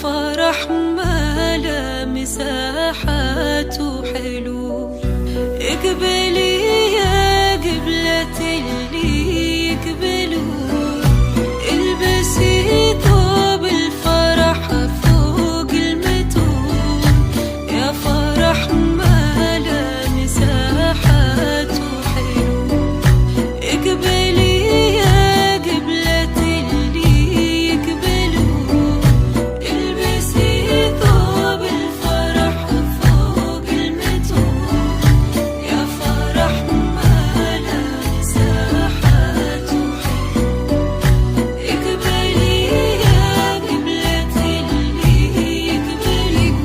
فرح ما لا مساحات وحلول. اقبلي يا قبلة اللي يقبلون، البسي ثوب الفرح فوق المتون. يا فرح ما لا مساحات وحلول، اقبلي يا قبلة اللي يقبلون، البسي ثوب الفرح فوق المتون. يا فرح ما لا مساحات وحلول، اقبلي يا قبلة اللي يقبلون.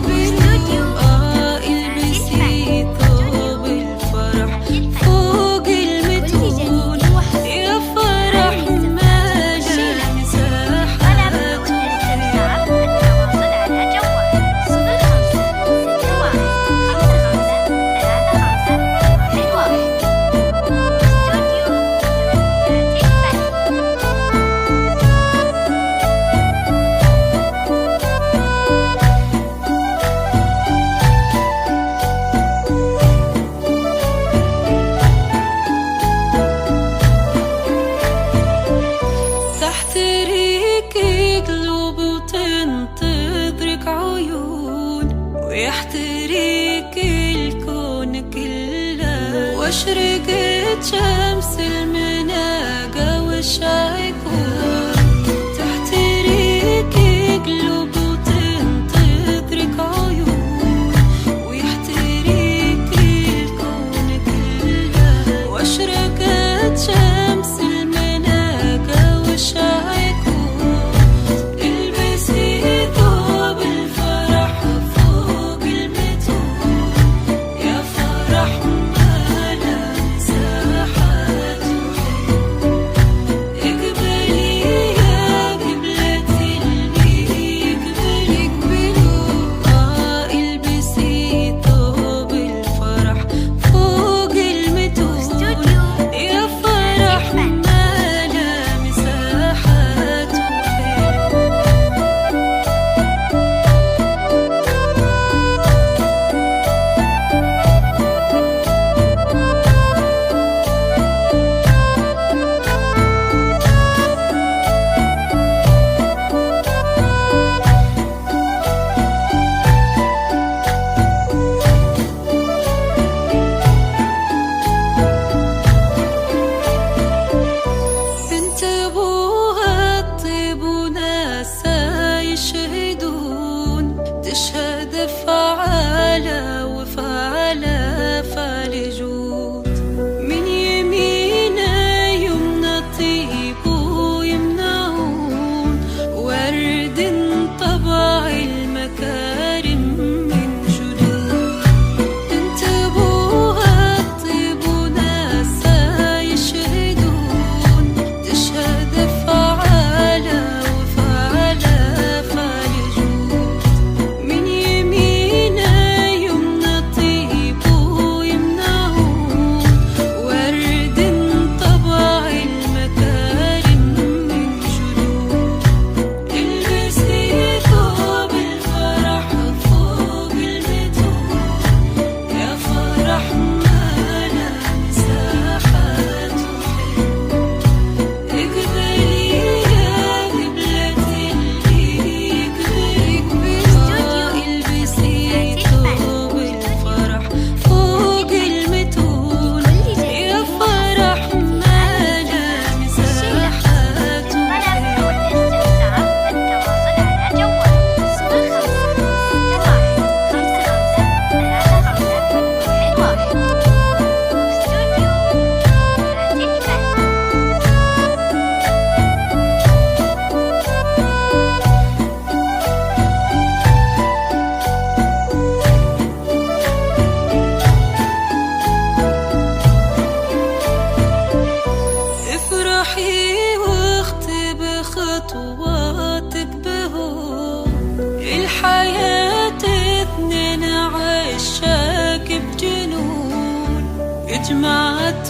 البسي ثوب الفرح فوق المتون. يا فرح ما لا مساحات تحتريك قلوب وتنتظرك عيون، ويحتريك الكون كله، واشرقت شمس المناقة والشايكون. تحتريك قلوب وتنتظرك عيون، ويحتريك الكون كله، واشرقت شمس المناقة والشايكون. البسي ثوب الفرح فوق المتون. يا فرح ما لا مساحات وحلول، اقبلي يا قبلة اللي يقبلون. البسي ثوب الفرح فوق المتون. يا فرح ما لا مساحات وحلول. بنت ابوها الطيب وناسها يشهدون، تشهد فعالة وفعالة فالجود. من يمينه يمنى الطيب ويمنعون، ورد طبع المكارم من جدود. بنت ابوها الطيب وناسها يشهدون، تشهد فعالة وفعالة فالجود. من يمينه يمنى الطيب ويمنعون، ورد طبع المكارم من جدود. البسي ثوب الفرح فوق المتون. يا فرح ما لا مساحات وحلول، اقبلي يا قبلة اللي يقبلون. البسي ثوب الفرح فوق المتون. يا فرح ما لا مساحات افرحي واختي بخطواتك بهون. الحياة اتنين عشاق بجنون، اجمعت